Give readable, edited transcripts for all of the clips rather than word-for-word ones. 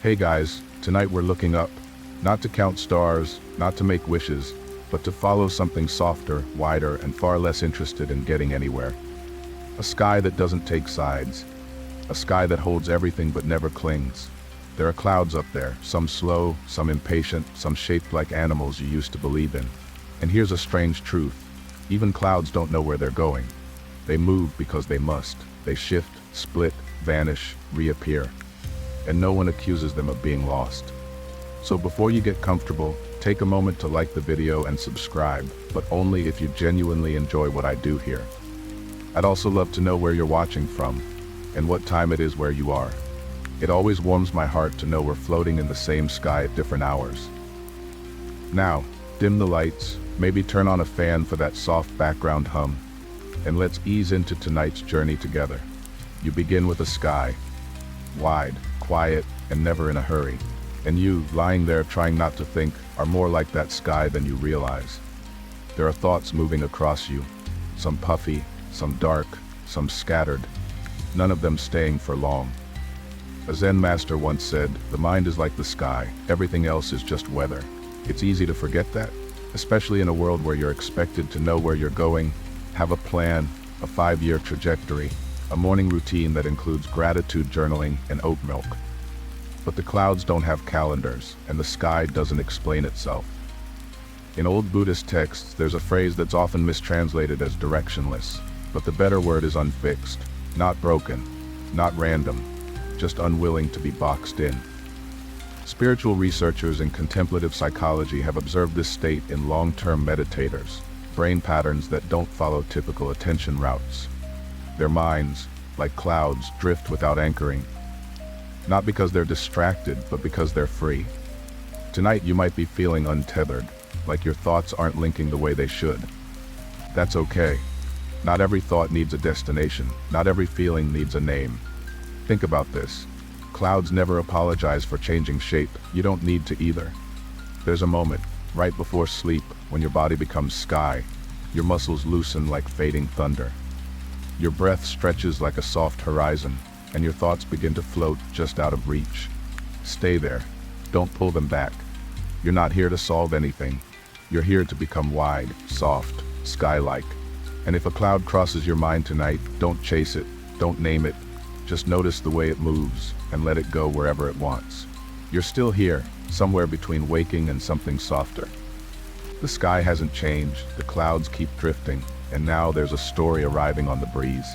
Hey guys, tonight we're looking up, not to count stars, not to make wishes, but to follow something softer, wider, and far less interested in getting anywhere. A sky that doesn't take sides. A sky that holds everything but never clings. There are clouds up there, some slow, some impatient, some shaped like animals you used to believe in. And here's a strange truth. Even clouds don't know where they're going. They move because they must. They shift, split, vanish, reappear. And no one accuses them of being lost. So before you get comfortable, take a moment to like the video and subscribe, but only if you genuinely enjoy what I do here. I'd also love to know where you're watching from, and what time it is where you are. It always warms my heart to know we're floating in the same sky at different hours. Now, dim the lights, maybe turn on a fan for that soft background hum, and let's ease into tonight's journey together. You begin with a sky, wide, quiet, and never in a hurry. And you, lying there trying not to think, are more like that sky than you realize. There are thoughts moving across you, some puffy, some dark, some scattered, none of them staying for long. A Zen master once said, "The mind is like the sky, everything else is just weather." It's easy to forget that, especially in a world where you're expected to know where you're going, have a plan, a 5-year trajectory, a morning routine that includes gratitude journaling and oat milk. But the clouds don't have calendars, and the sky doesn't explain itself. In old Buddhist texts, there's a phrase that's often mistranslated as directionless, but the better word is unfixed, not broken, not random, just unwilling to be boxed in. Spiritual researchers in contemplative psychology have observed this state in long-term meditators, brain patterns that don't follow typical attention routes. Their minds, like clouds, drift without anchoring, not because they're distracted, but because they're free. Tonight you might be feeling untethered, like your thoughts aren't linking the way they should. That's okay. Not every thought needs a destination. Not every feeling needs a name. Think about this. Clouds never apologize for changing shape. You don't need to either. There's a moment, right before sleep, when your body becomes sky. Your muscles loosen like fading thunder. Your breath stretches like a soft horizon, and your thoughts begin to float just out of reach. Stay there. Don't pull them back. You're not here to solve anything. You're here to become wide, soft, sky-like. And if a cloud crosses your mind tonight, don't chase it, don't name it. Just notice the way it moves, and let it go wherever it wants. You're still here, somewhere between waking and something softer. The sky hasn't changed, the clouds keep drifting, and now there's a story arriving on the breeze.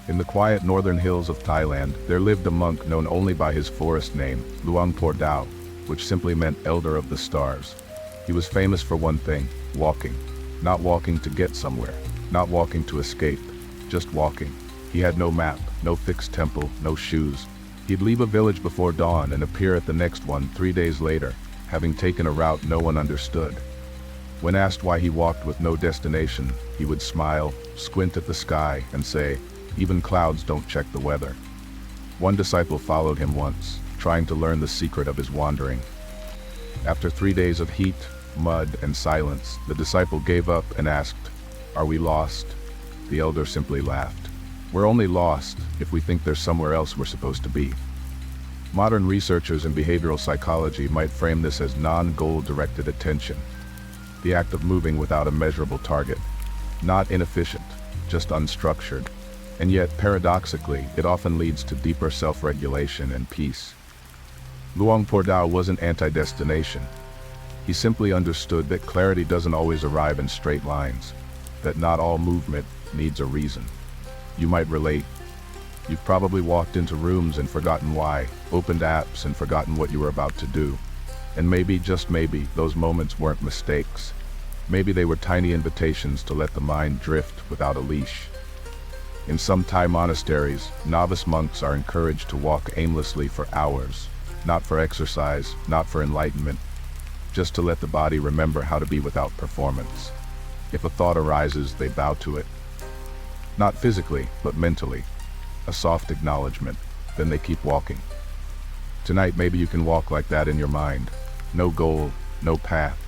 In the quiet northern hills of Thailand, there lived a monk known only by his forest name, Luang Por Dao, which simply meant Elder of the Stars. He was famous for one thing, walking. Not walking to get somewhere, not walking to escape, just walking. He had no map, no fixed temple, no shoes. He'd leave a village before dawn and appear at the next one 3 days later, having taken a route no one understood. When asked why he walked with no destination, he would smile, squint at the sky, and say, "Even clouds don't check the weather." One disciple followed him once, trying to learn the secret of his wandering. After 3 days of heat, mud, and silence, the disciple gave up and asked, "Are we lost?" The elder simply laughed. "We're only lost if we think there's somewhere else we're supposed to be." Modern researchers in behavioral psychology might frame this as non-goal-directed attention, the act of moving without a measurable target. Not inefficient, just unstructured. And yet, paradoxically, it often leads to deeper self-regulation and peace. Luang Por Dao wasn't anti-destination. He simply understood that clarity doesn't always arrive in straight lines, that not all movement needs a reason. You might relate. You've probably walked into rooms and forgotten why, opened apps and forgotten what you were about to do. And maybe, just maybe, those moments weren't mistakes. Maybe they were tiny invitations to let the mind drift without a leash. In some Thai monasteries, novice monks are encouraged to walk aimlessly for hours, not for exercise, not for enlightenment, just to let the body remember how to be without performance. If a thought arises, they bow to it. Not physically, but mentally. A soft acknowledgement, then they keep walking. Tonight, maybe you can walk like that in your mind. No goal, no path,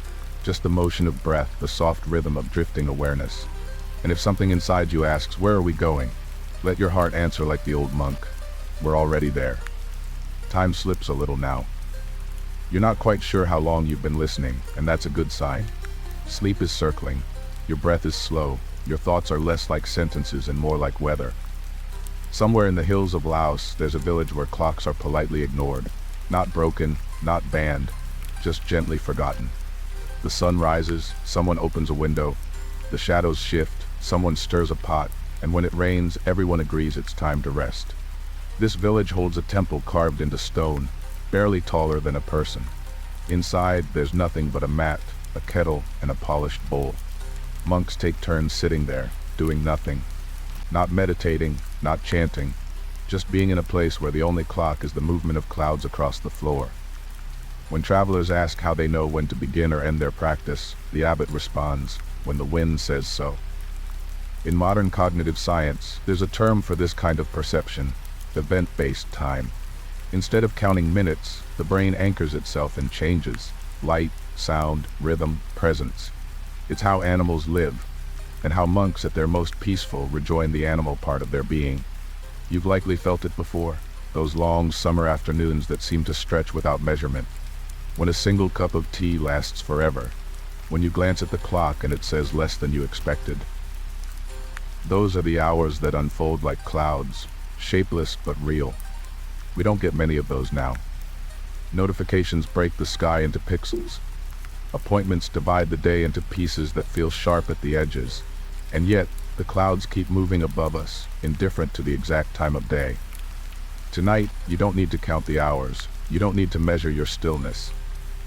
just the motion of breath, the soft rhythm of drifting awareness. And if something inside you asks, "Where are we going?" let your heart answer like the old monk, "We're already there." Time slips a little now. You're not quite sure how long you've been listening, and that's a good sign. Sleep is circling. Your breath is slow. Your thoughts are less like sentences and more like weather. Somewhere in the hills of Laos, there's a village where clocks are politely ignored. Not broken, not banned, just gently forgotten. The sun rises, someone opens a window. The shadows shift, someone stirs a pot, and when it rains, everyone agrees it's time to rest. This village holds a temple carved into stone, barely taller than a person. Inside, there's nothing but a mat, a kettle, and a polished bowl. Monks take turns sitting there, doing nothing. Not meditating, not chanting, just being in a place where the only clock is the movement of clouds across the floor. When travelers ask how they know when to begin or end their practice, the abbot responds, "When the wind says so." In modern cognitive science, there's a term for this kind of perception, event-based time. Instead of counting minutes, the brain anchors itself in changes, light, sound, rhythm, presence. It's how animals live, and how monks at their most peaceful rejoin the animal part of their being. You've likely felt it before, those long summer afternoons that seem to stretch without measurement, when a single cup of tea lasts forever, when you glance at the clock and it says less than you expected. Those are the hours that unfold like clouds, shapeless but real. We don't get many of those now. Notifications break the sky into pixels. Appointments divide the day into pieces that feel sharp at the edges, and yet the clouds keep moving above us, indifferent to the exact time of day. Tonight, you don't need to count the hours. You don't need to measure your stillness.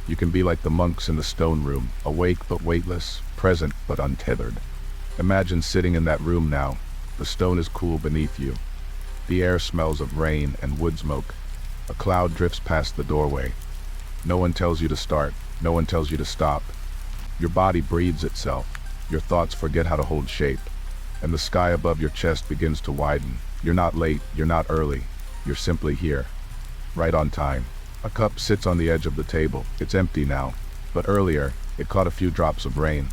You can be like the monks in the stone room, awake but weightless, present but untethered. Imagine sitting in that room now. The stone is cool beneath you. The air smells of rain and wood smoke. A cloud drifts past the doorway. No one tells you to start. No one tells you to stop. Your body breathes itself. Your thoughts forget how to hold shape. And the sky above your chest begins to widen. You're not late. You're not early. You're simply here. Right on time. A cup sits on the edge of the table. It's empty now. But earlier, it caught a few drops of rain.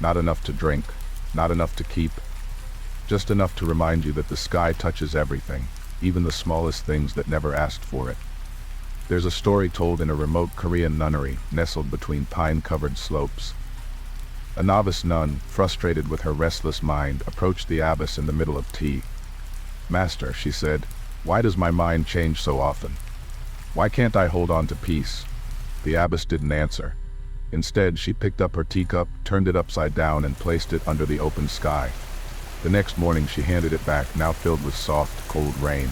Not enough to drink. Not enough to keep. Just enough to remind you that the sky touches everything, even the smallest things that never asked for it. There's a story told in a remote Korean nunnery, nestled between pine-covered slopes. A novice nun, frustrated with her restless mind, approached the abbess in the middle of tea. "Master," she said, "why does my mind change so often? Why can't I hold on to peace?" The abbess didn't answer. Instead, she picked up her teacup, turned it upside down, and placed it under the open sky. The next morning she handed it back, now filled with soft, cold rain.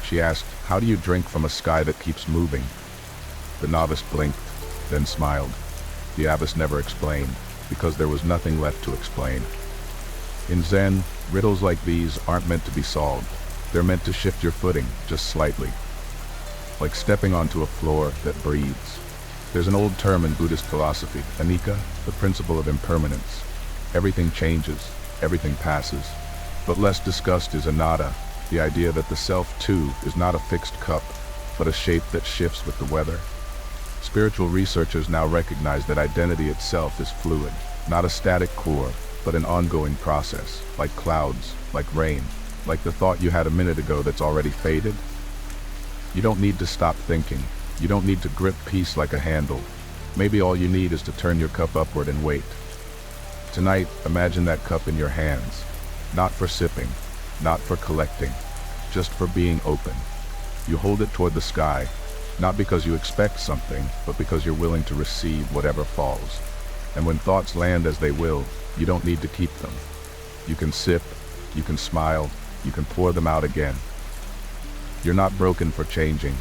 She asked, "How do you drink from a sky that keeps moving?" The novice blinked, then smiled. The abbess never explained, because there was nothing left to explain. In Zen, riddles like these aren't meant to be solved. They're meant to shift your footing, just slightly. Like stepping onto a floor that breathes. There's an old term in Buddhist philosophy, anicca, the principle of impermanence. Everything changes, everything passes. But less discussed is anatta, the idea that the self, too, is not a fixed cup, but a shape that shifts with the weather. Spiritual researchers now recognize that identity itself is fluid, not a static core, but an ongoing process, like clouds, like rain, like the thought you had a minute ago that's already faded. You don't need to stop thinking. You don't need to grip peace like a handle. Maybe all you need is to turn your cup upward and wait. Tonight, imagine that cup in your hands, not for sipping, not for collecting, just for being open. You hold it toward the sky, not because you expect something, but because you're willing to receive whatever falls. And when thoughts land as they will, you don't need to keep them. You can sip, you can smile, you can pour them out again. You're not broken for changing.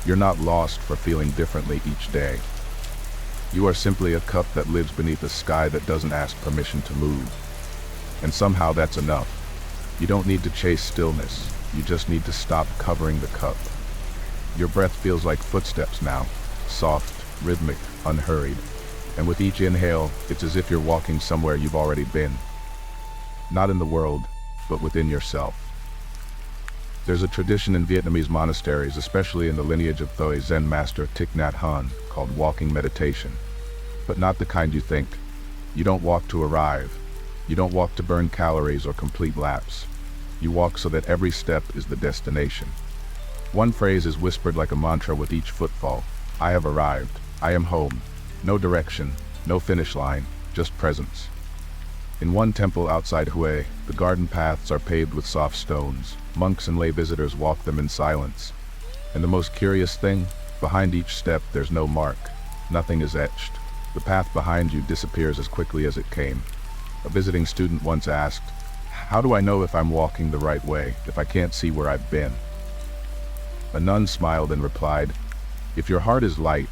You're not lost for feeling differently each day. You are simply a cup that lives beneath a sky that doesn't ask permission to move. And somehow that's enough. You don't need to chase stillness. You just need to stop covering the cup. Your breath feels like footsteps now, soft, rhythmic, unhurried. And with each inhale, it's as if you're walking somewhere you've already been. Not in the world, but within yourself. There's a tradition in Vietnamese monasteries, especially in the lineage of Thoy Zen master Thich Nhat Hanh, called walking meditation. But not the kind you think. You don't walk to arrive. You don't walk to burn calories or complete laps. You walk so that every step is the destination. One phrase is whispered like a mantra with each footfall. I have arrived. I am home. No direction, no finish line, just presence. In one temple outside Hue, the garden paths are paved with soft stones. Monks and lay visitors walk them in silence. And the most curious thing, behind each step there's no mark. Nothing is etched. The path behind you disappears as quickly as it came. A visiting student once asked, "How do I know if I'm walking the right way, if I can't see where I've been?" A nun smiled and replied, "If your heart is light,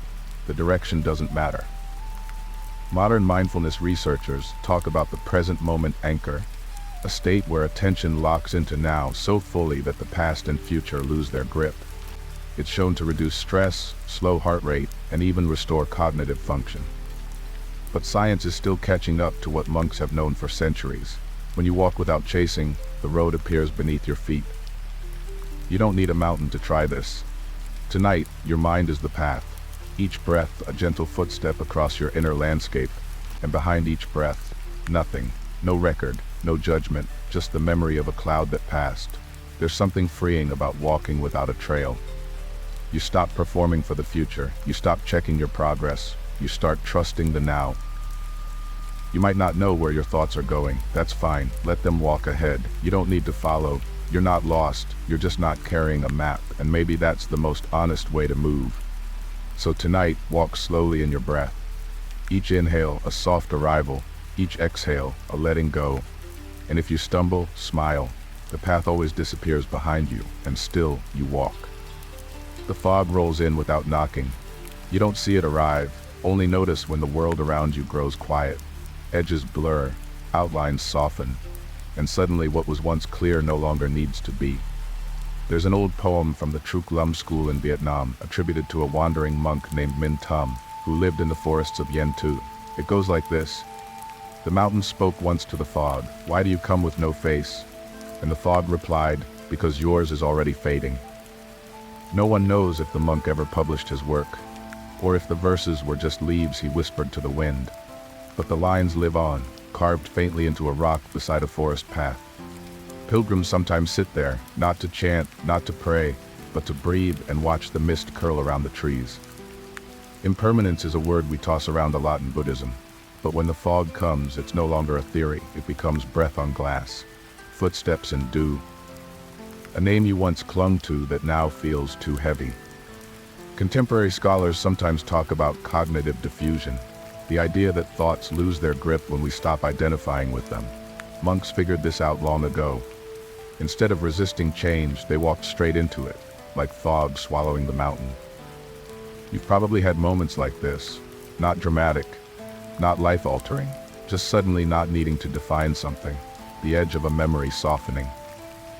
the direction doesn't matter." Modern mindfulness researchers talk about the present moment anchor, a state where attention locks into now so fully that the past and future lose their grip. It's shown to reduce stress, slow heart rate, and even restore cognitive function. But science is still catching up to what monks have known for centuries. When you walk without chasing, the road appears beneath your feet. You don't need a mountain to try this. Tonight, your mind is the path. Each breath, a gentle footstep across your inner landscape, and behind each breath, nothing, no record, no judgment, just the memory of a cloud that passed. There's something freeing about walking without a trail. You stop performing for the future, you stop checking your progress, you start trusting the now. You might not know where your thoughts are going, that's fine, let them walk ahead. You don't need to follow. You're not lost, you're just not carrying a map, and maybe that's the most honest way to move. So tonight, walk slowly in your breath. Each inhale, a soft arrival. Each exhale, a letting go. And if you stumble, smile. The path always disappears behind you, and still you walk. The fog rolls in without knocking. You don't see it arrive, only notice when the world around you grows quiet. Edges blur, outlines soften, and suddenly what was once clear no longer needs to be. There's an old poem from the Truc Lum school in Vietnam, attributed to a wandering monk named Minh Thum, who lived in the forests of Yen Tu. It goes like this. The mountain spoke once to the fog, "Why do you come with no face?" And the fog replied, "Because yours is already fading." No one knows if the monk ever published his work, or if the verses were just leaves he whispered to the wind. But the lines live on, carved faintly into a rock beside a forest path. Pilgrims sometimes sit there, not to chant, not to pray, but to breathe and watch the mist curl around the trees. Impermanence is a word we toss around a lot in Buddhism, but when the fog comes, it's no longer a theory, it becomes breath on glass, footsteps in dew, a name you once clung to that now feels too heavy. Contemporary scholars sometimes talk about cognitive diffusion, the idea that thoughts lose their grip when we stop identifying with them. Monks figured this out long ago. Instead of resisting change, they walked straight into it, like fog swallowing the mountain. You've probably had moments like this, not dramatic, not life-altering, just suddenly not needing to define something, the edge of a memory softening,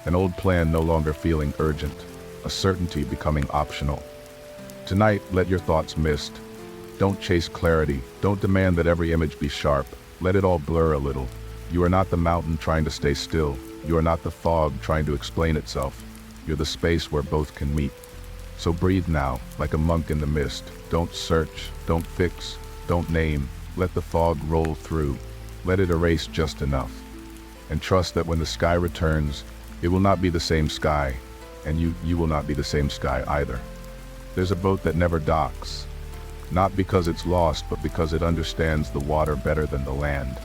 an old plan no longer feeling urgent, a certainty becoming optional. Tonight, let your thoughts mist. Don't chase clarity, don't demand that every image be sharp, let it all blur a little. You are not the mountain trying to stay still, you are not the fog trying to explain itself, you're the space where both can meet. So breathe now, like a monk in the mist. Don't search, don't fix, don't name, let the fog roll through, let it erase just enough. And trust that when the sky returns, it will not be the same sky, and you will not be the same sky either. There's a boat that never docks, not because it's lost, but because it understands the water better than the land.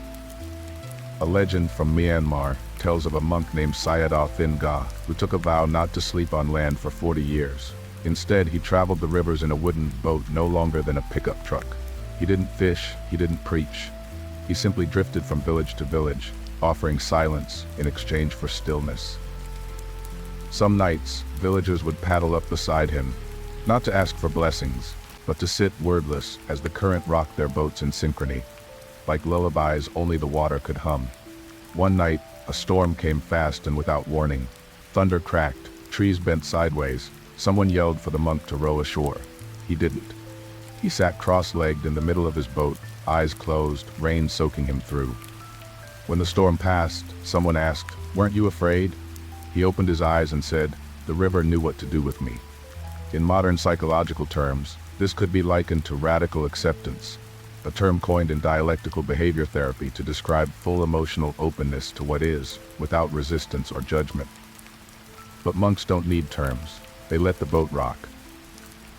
A legend from Myanmar tells of a monk named Sayadaw Thinga, who took a vow not to sleep on land for 40 years. Instead, he traveled the rivers in a wooden boat no longer than a pickup truck. He didn't fish, he didn't preach. He simply drifted from village to village, offering silence in exchange for stillness. Some nights, villagers would paddle up beside him, not to ask for blessings, but to sit wordless as the current rocked their boats in synchrony. Like lullabies only the water could hum. One night, a storm came fast and without warning. Thunder cracked, trees bent sideways. Someone yelled for the monk to row ashore. He didn't. He sat cross-legged in the middle of his boat, eyes closed, rain soaking him through. When the storm passed, someone asked, "Weren't you afraid?" He opened his eyes and said, "The river knew what to do with me." In modern psychological terms, this could be likened to radical acceptance, a term coined in dialectical behavior therapy to describe full emotional openness to what is, without resistance or judgment. But monks don't need terms. They let the boat rock.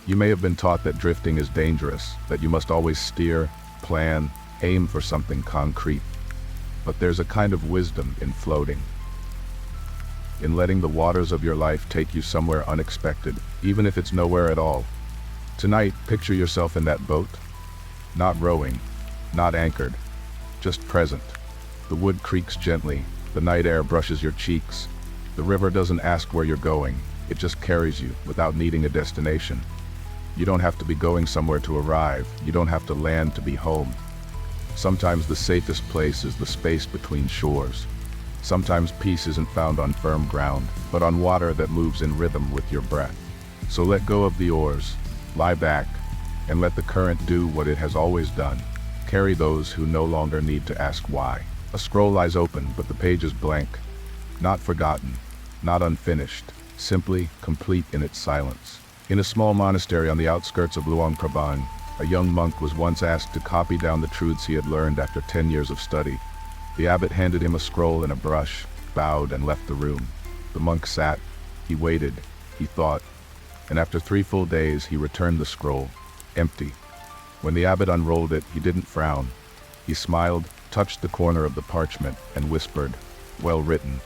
You may have been taught that drifting is dangerous, that you must always steer, plan, aim for something concrete. But there's a kind of wisdom in floating, in letting the waters of your life take you somewhere unexpected, even if it's nowhere at all. Tonight, picture yourself in that boat. Not rowing, not anchored, just present. The wood creaks gently, the night air brushes your cheeks. The river doesn't ask where you're going, it just carries you without needing a destination. You don't have to be going somewhere to arrive, you don't have to land to be home. Sometimes the safest place is the space between shores. Sometimes peace isn't found on firm ground, but on water that moves in rhythm with your breath. So let go of the oars, lie back, and let the current do what it has always done. Carry those who no longer need to ask why. A scroll lies open, but the page is blank. Not forgotten, not unfinished, simply complete in its silence. In a small monastery on the outskirts of Luang Prabang, a young monk was once asked to copy down the truths he had learned after 10 years of study. The abbot handed him a scroll and a brush, bowed and left the room. The monk sat, he waited, he thought, and after 3 full days he returned the scroll, empty. When the abbot unrolled it, he didn't frown. He smiled, touched the corner of the parchment, and whispered, "Well written."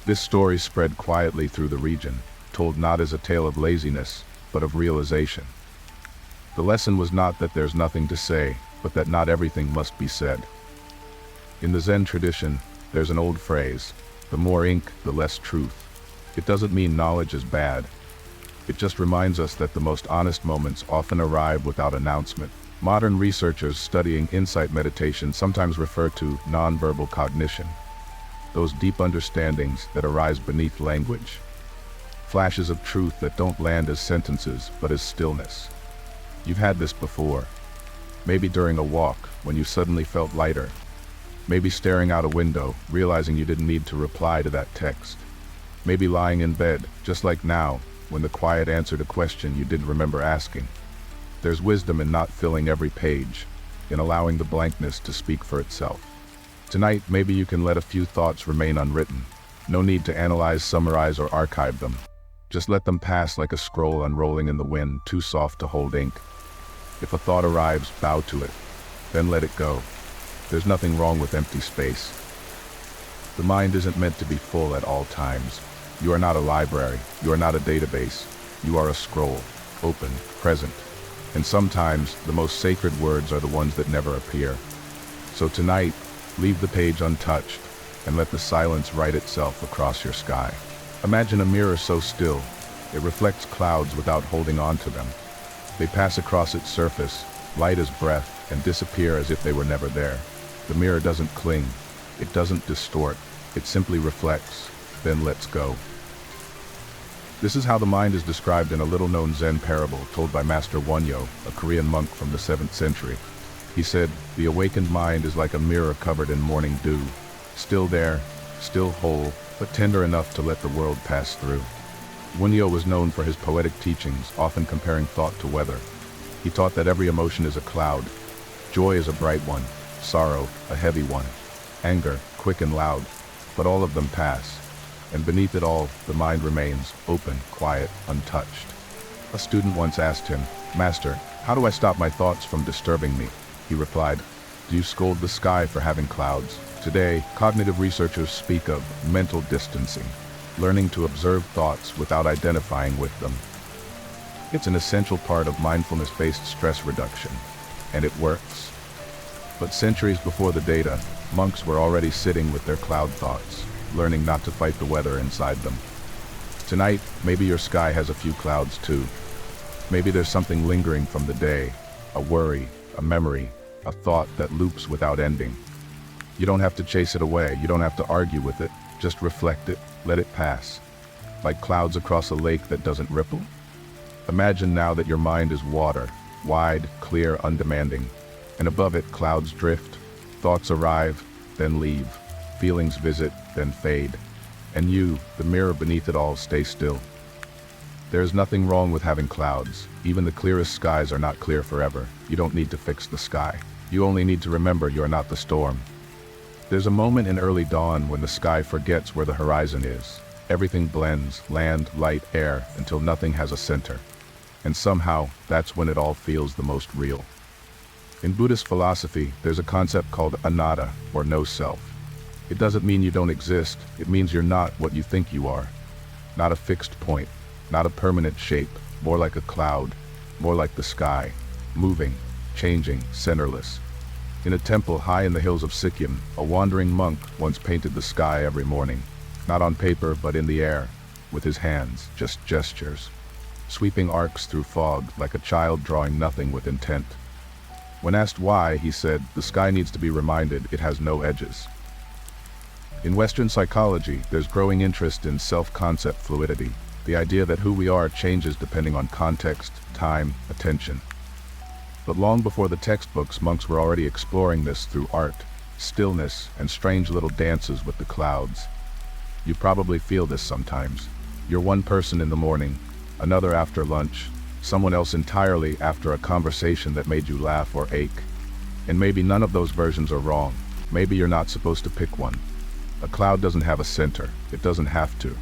This story spread quietly through the region, told not as a tale of laziness, but of realization. The lesson was not that there's nothing to say, but that not everything must be said. In the Zen tradition, there's an old phrase, the more ink, the less truth. It doesn't mean knowledge is bad. It just reminds us that the most honest moments often arrive without announcement. Modern researchers studying insight meditation sometimes refer to nonverbal cognition, those deep understandings that arise beneath language. Flashes of truth that don't land as sentences, but as stillness. You've had this before. Maybe during a walk, when you suddenly felt lighter. Maybe staring out a window, realizing you didn't need to reply to that text. Maybe lying in bed, just like now, when the quiet answered a question you didn't remember asking. There's wisdom in not filling every page, in allowing the blankness to speak for itself. Tonight, maybe you can let a few thoughts remain unwritten. No need to analyze, summarize, or archive them. Just let them pass like a scroll unrolling in the wind, too soft to hold ink. If a thought arrives, bow to it, then let it go. There's nothing wrong with empty space. The mind isn't meant to be full at all times. You are not a library, you are not a database. You are a scroll, open, present. And sometimes, the most sacred words are the ones that never appear. So tonight, leave the page untouched, and let the silence write itself across your sky. Imagine a mirror so still, it reflects clouds without holding on to them. They pass across its surface, light as breath, and disappear as if they were never there. The mirror doesn't cling, it doesn't distort, it simply reflects, then lets go. This is how the mind is described in a little-known Zen parable told by Master Wonyo, a Korean monk from the 7th century. He said, "The awakened mind is like a mirror covered in morning dew, still there, still whole, but tender enough to let the world pass through." Wonyo was known for his poetic teachings, often comparing thought to weather. He taught that every emotion is a cloud. Joy is a bright one, sorrow, a heavy one, anger, quick and loud, but all of them pass. And beneath it all, the mind remains, open, quiet, untouched. A student once asked him, "Master, how do I stop my thoughts from disturbing me?" He replied, "Do you scold the sky for having clouds?" Today, cognitive researchers speak of mental distancing, learning to observe thoughts without identifying with them. It's an essential part of mindfulness-based stress reduction, and it works. But centuries before the data, monks were already sitting with their cloud thoughts, learning not to fight the weather inside them. Tonight, maybe your sky has a few clouds too. Maybe there's something lingering from the day, a worry, a memory, a thought that loops without ending. You don't have to chase it away, you don't have to argue with it, just reflect it, let it pass. Like clouds across a lake that doesn't ripple. Imagine now that your mind is water, wide, clear, undemanding, and above it clouds drift, thoughts arrive, then leave, feelings visit, then fade, and you, the mirror beneath it all, stay still. There is nothing wrong with having clouds. Even the clearest skies are not clear forever. You don't need to fix the sky. You only need to remember you are not the storm. There's a moment in early dawn when the sky forgets where the horizon is. Everything blends, land, light, air, until nothing has a center. And somehow, that's when it all feels the most real. In Buddhist philosophy, there's a concept called anatta, or no self. It doesn't mean you don't exist, it means you're not what you think you are. Not a fixed point, not a permanent shape, more like a cloud, more like the sky, moving, changing, centerless. In a temple high in the hills of Sikkim, a wandering monk once painted the sky every morning, not on paper but in the air, with his hands, just gestures, sweeping arcs through fog like a child drawing nothing with intent. When asked why, he said, "The sky needs to be reminded it has no edges." In Western psychology, there's growing interest in self-concept fluidity, the idea that who we are changes depending on context, time, attention. But long before the textbooks, monks were already exploring this through art, stillness, and strange little dances with the clouds. You probably feel this sometimes. You're one person in the morning, another after lunch, someone else entirely after a conversation that made you laugh or ache. And maybe none of those versions are wrong. Maybe you're not supposed to pick one. A cloud doesn't have a center. It doesn't have to.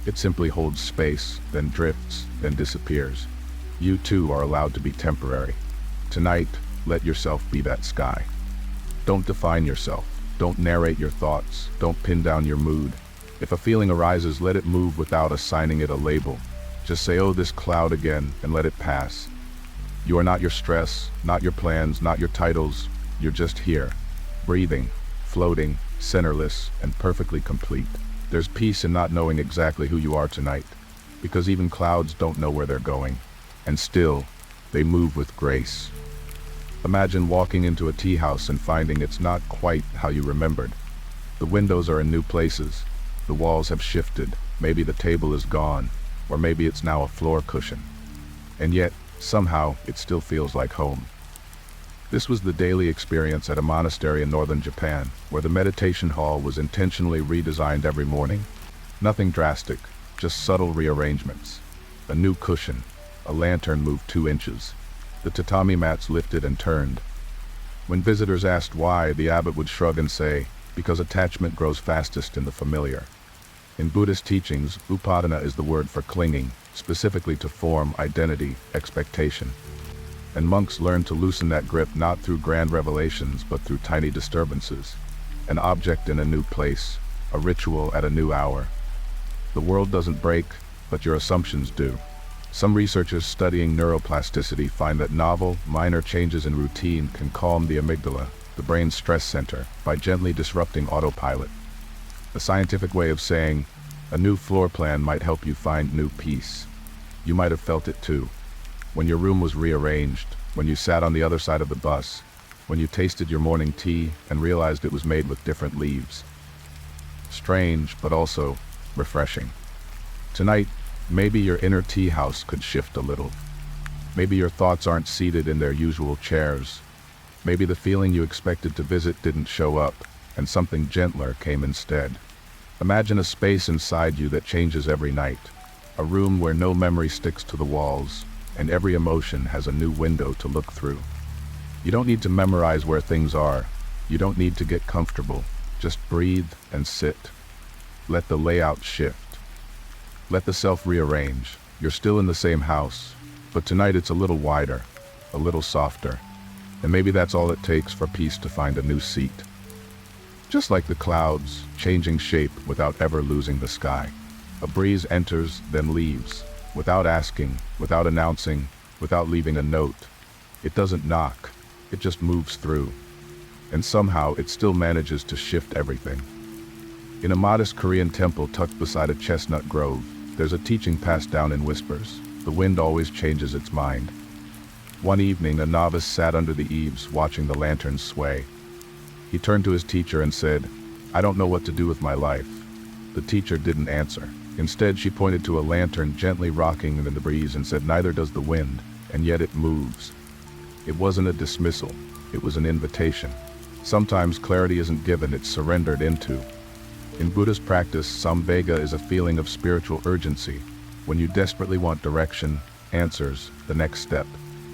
It simply holds space, then drifts, then disappears. You too are allowed to be temporary. Tonight, let yourself be that sky. Don't define yourself. Don't narrate your thoughts. Don't pin down your mood. If a feeling arises, let it move without assigning it a label. Just say, "Oh, this cloud again," and let it pass. You are not your stress, not your plans, not your titles. You're just here, breathing, floating, centerless, and perfectly complete. There's peace in not knowing exactly who you are tonight, because even clouds don't know where they're going, and still, they move with grace. Imagine walking into a tea house and finding it's not quite how you remembered. The windows are in new places. The walls have shifted. Maybe the table is gone, or maybe it's now a floor cushion. And yet, somehow, it still feels like home. This was the daily experience at a monastery in northern Japan, where the meditation hall was intentionally redesigned every morning. Nothing drastic, just subtle rearrangements. A new cushion, a lantern moved 2 inches. The tatami mats lifted and turned. When visitors asked why, the abbot would shrug and say, "Because attachment grows fastest in the familiar." In Buddhist teachings, upadana is the word for clinging, specifically to form, identity, expectation. And monks learn to loosen that grip not through grand revelations but through tiny disturbances. An object in a new place, a ritual at a new hour. The world doesn't break, but your assumptions do. Some researchers studying neuroplasticity find that novel, minor changes in routine can calm the amygdala, the brain's stress center, by gently disrupting autopilot. A scientific way of saying, a new floor plan might help you find new peace. You might have felt it too. When your room was rearranged, when you sat on the other side of the bus, when you tasted your morning tea and realized it was made with different leaves. Strange, but also refreshing. Tonight, maybe your inner tea house could shift a little. Maybe your thoughts aren't seated in their usual chairs. Maybe the feeling you expected to visit didn't show up, and something gentler came instead. Imagine a space inside you that changes every night. A room where no memory sticks to the walls, and every emotion has a new window to look through. You don't need to memorize where things are. You don't need to get comfortable. Just breathe and sit. Let the layout shift. Let the self rearrange. You're still in the same house, but tonight it's a little wider, a little softer. And maybe that's all it takes for peace to find a new seat. Just like the clouds, changing shape without ever losing the sky. A breeze enters, then leaves, without asking, without announcing, without leaving a note. It doesn't knock, it just moves through. And somehow it still manages to shift everything. In a modest Korean temple tucked beside a chestnut grove, there's a teaching passed down in whispers. The wind always changes its mind. One evening, a novice sat under the eaves watching the lanterns sway. He turned to his teacher and said, "I don't know what to do with my life." The teacher didn't answer. Instead, she pointed to a lantern gently rocking in the breeze and said, "Neither does the wind, and yet it moves." It wasn't a dismissal, it was an invitation. Sometimes clarity isn't given, it's surrendered into. In Buddhist practice, samvega is a feeling of spiritual urgency, when you desperately want direction, answers, the next step.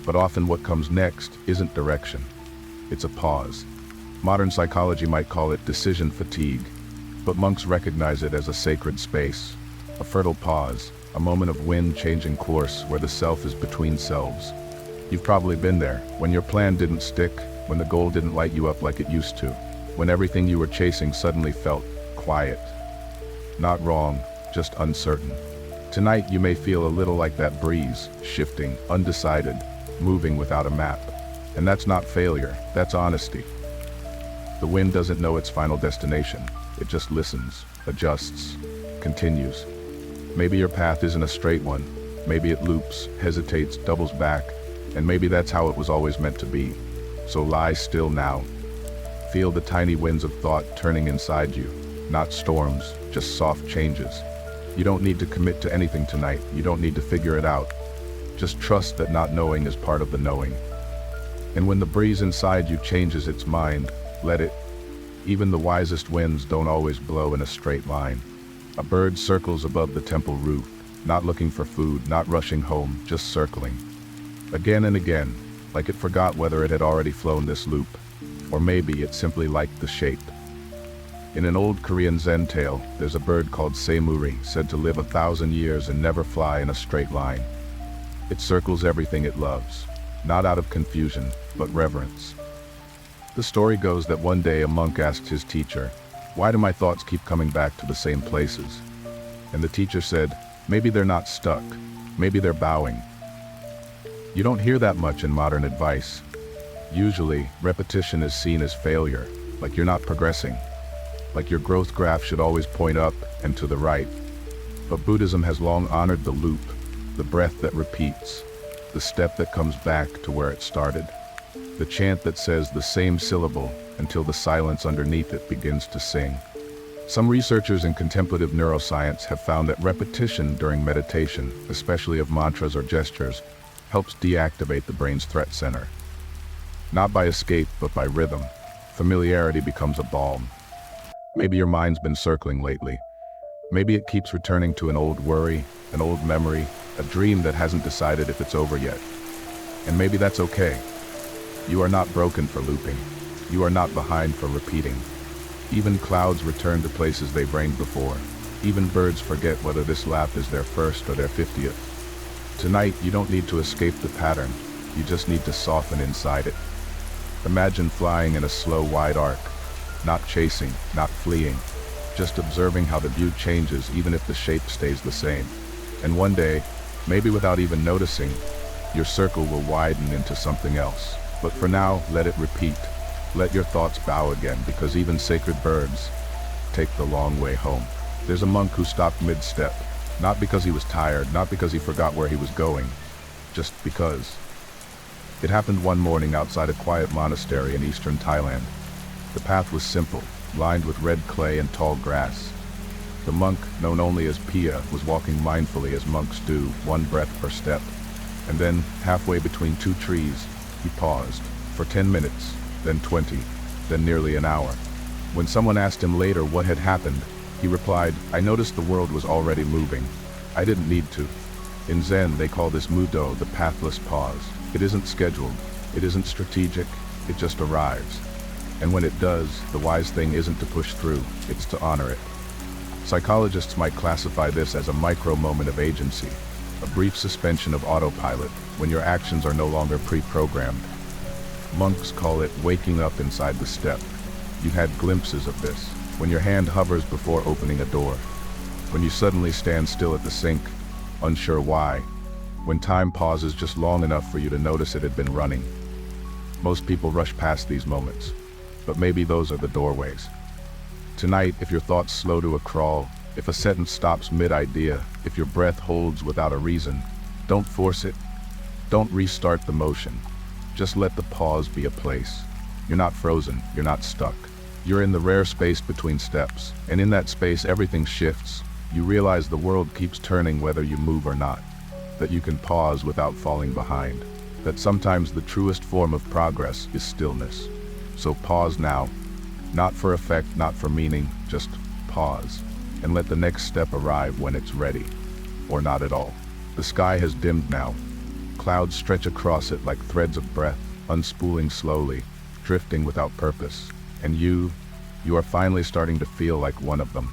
But often what comes next isn't direction, it's a pause. Modern psychology might call it decision fatigue, but monks recognize it as a sacred space, A fertile pause, a moment of wind changing course where the self is between selves. You've probably been there, when your plan didn't stick, when the goal didn't light you up like it used to, when everything you were chasing suddenly felt quiet. Not wrong, just uncertain. Tonight you may feel a little like that breeze, shifting, undecided, moving without a map. And that's not failure, that's honesty. The wind doesn't know its final destination. It just listens, adjusts, continues. Maybe your path isn't a straight one. Maybe it loops, hesitates, doubles back, and maybe that's how it was always meant to be. So lie still now. Feel the tiny winds of thought turning inside you. Not storms, just soft changes. You don't need to commit to anything tonight. You don't need to figure it out. Just trust that not knowing is part of the knowing. And when the breeze inside you changes its mind, let it. Even the wisest winds don't always blow in a straight line. A bird circles above the temple roof, not looking for food, not rushing home, just circling. Again and again, like it forgot whether it had already flown this loop, or maybe it simply liked the shape. In an old Korean Zen tale, there's a bird called Saemuri, said to live 1,000 years and never fly in a straight line. It circles everything it loves, not out of confusion, but reverence. The story goes that one day a monk asked his teacher, "Why do my thoughts keep coming back to the same places?" And the teacher said, "Maybe they're not stuck, maybe they're bowing." You don't hear that much in modern advice. Usually, repetition is seen as failure, like you're not progressing, like your growth graph should always point up and to the right. But Buddhism has long honored the loop, the breath that repeats, the step that comes back to where it started, the chant that says the same syllable until the silence underneath it begins to sing. Some researchers in contemplative neuroscience have found that repetition during meditation, especially of mantras or gestures, helps deactivate the brain's threat center. Not by escape, but by rhythm. Familiarity becomes a balm. Maybe your mind's been circling lately. Maybe it keeps returning to an old worry, an old memory, a dream that hasn't decided if it's over yet. And maybe that's okay. You are not broken for looping. You are not behind for repeating. Even clouds return to places they've rained before. Even birds forget whether this lap is their first or their 50th. Tonight, you don't need to escape the pattern. You just need to soften inside it. Imagine flying in a slow, wide arc. Not chasing, not fleeing. Just observing how the view changes even if the shape stays the same. And one day, maybe without even noticing, your circle will widen into something else. But for now, let it repeat. Let your thoughts bow again, because even sacred birds take the long way home. There's a monk who stopped mid-step, not because he was tired, not because he forgot where he was going, just because. It happened one morning outside a quiet monastery in eastern Thailand. The path was simple, lined with red clay and tall grass. The monk, known only as Pia, was walking mindfully as monks do, one breath per step. And then, halfway between two trees, he paused, for 10 minutes, then 20, then nearly an hour. When someone asked him later what had happened, he replied, "I noticed the world was already moving. I didn't need to." In Zen, they call this mudo, the pathless pause. It isn't scheduled, it isn't strategic, it just arrives. And when it does, the wise thing isn't to push through, it's to honor it. Psychologists might classify this as a micro moment of agency, a brief suspension of autopilot, when your actions are no longer pre-programmed. Monks call it waking up inside the step. You've had glimpses of this, when your hand hovers before opening a door, when you suddenly stand still at the sink, unsure why, when time pauses just long enough for you to notice it had been running. Most people rush past these moments, but maybe those are the doorways. Tonight, if your thoughts slow to a crawl, if a sentence stops mid-idea, if your breath holds without a reason, don't force it. Don't restart the motion. Just let the pause be a place. You're not frozen, you're not stuck. You're in the rare space between steps, and in that space everything shifts. You realize the world keeps turning whether you move or not, that you can pause without falling behind, that sometimes the truest form of progress is stillness. So pause now, not for effect, not for meaning, just pause, and let the next step arrive when it's ready, or not at all. The sky has dimmed now. Clouds stretch across it like threads of breath, unspooling slowly, drifting without purpose. And you are finally starting to feel like one of them.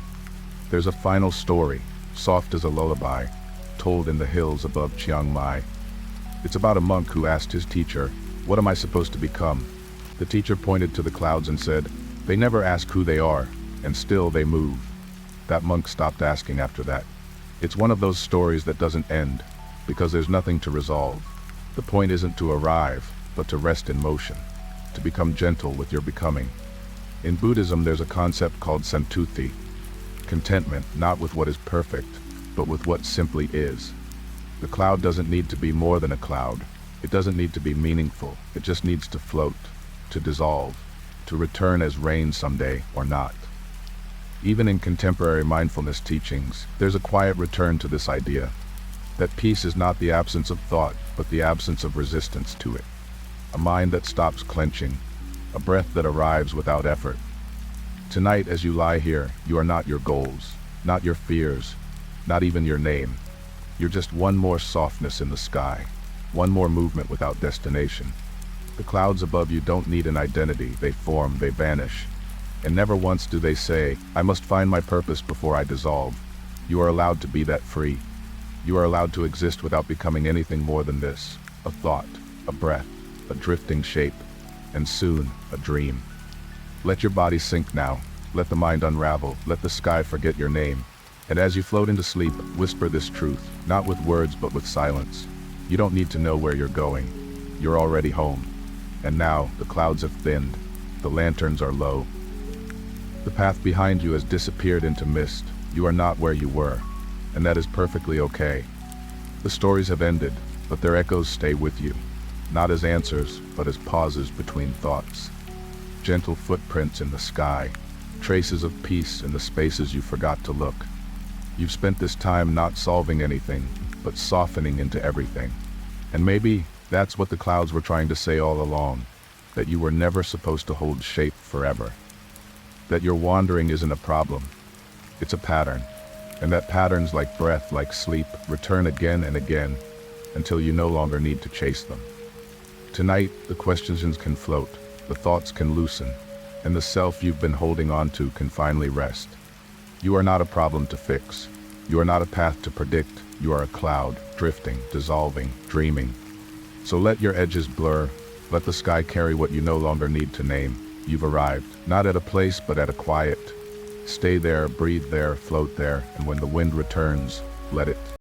There's a final story, soft as a lullaby, told in the hills above Chiang Mai. It's about a monk who asked his teacher, "What am I supposed to become?" The teacher pointed to the clouds and said, "They never ask who they are, and still they move." That monk stopped asking after that. It's one of those stories that doesn't end, because there's nothing to resolve. The point isn't to arrive, but to rest in motion, to become gentle with your becoming. In Buddhism, there's a concept called santuthi, contentment not with what is perfect, but with what simply is. The cloud doesn't need to be more than a cloud. It doesn't need to be meaningful. It just needs to float, to dissolve, to return as rain someday or not. Even in contemporary mindfulness teachings, there's a quiet return to this idea, that peace is not the absence of thought, but the absence of resistance to it. A mind that stops clenching, a breath that arrives without effort. Tonight, as you lie here, you are not your goals, not your fears, not even your name. You're just one more softness in the sky, one more movement without destination. The clouds above you don't need an identity. They form, they vanish. And never once do they say, "I must find my purpose before I dissolve." You are allowed to be that free. You are allowed to exist without becoming anything more than this: a thought, a breath, a drifting shape, and soon, a dream. Let your body sink now. Let the mind unravel. Let the sky forget your name. And as you float into sleep, whisper this truth, not with words but with silence. You don't need to know where you're going. You're already home. And now, the clouds have thinned. The lanterns are low. The path behind you has disappeared into mist. You are not where you were. And that is perfectly okay. The stories have ended, but their echoes stay with you. Not as answers, but as pauses between thoughts. Gentle footprints in the sky. Traces of peace in the spaces you forgot to look. You've spent this time not solving anything, but softening into everything. And maybe that's what the clouds were trying to say all along, that you were never supposed to hold shape forever. That your wandering isn't a problem. It's a pattern. And that patterns, like breath, like sleep, return again and again, until you no longer need to chase them. Tonight, the questions can float, the thoughts can loosen, and the self you've been holding on to can finally rest. You are not a problem to fix. You are not a path to predict. You are a cloud, drifting, dissolving, dreaming. So let your edges blur. Let the sky carry what you no longer need to name. You've arrived, not at a place, but at a quiet. Stay there, breathe there, float there, and when the wind returns, let it.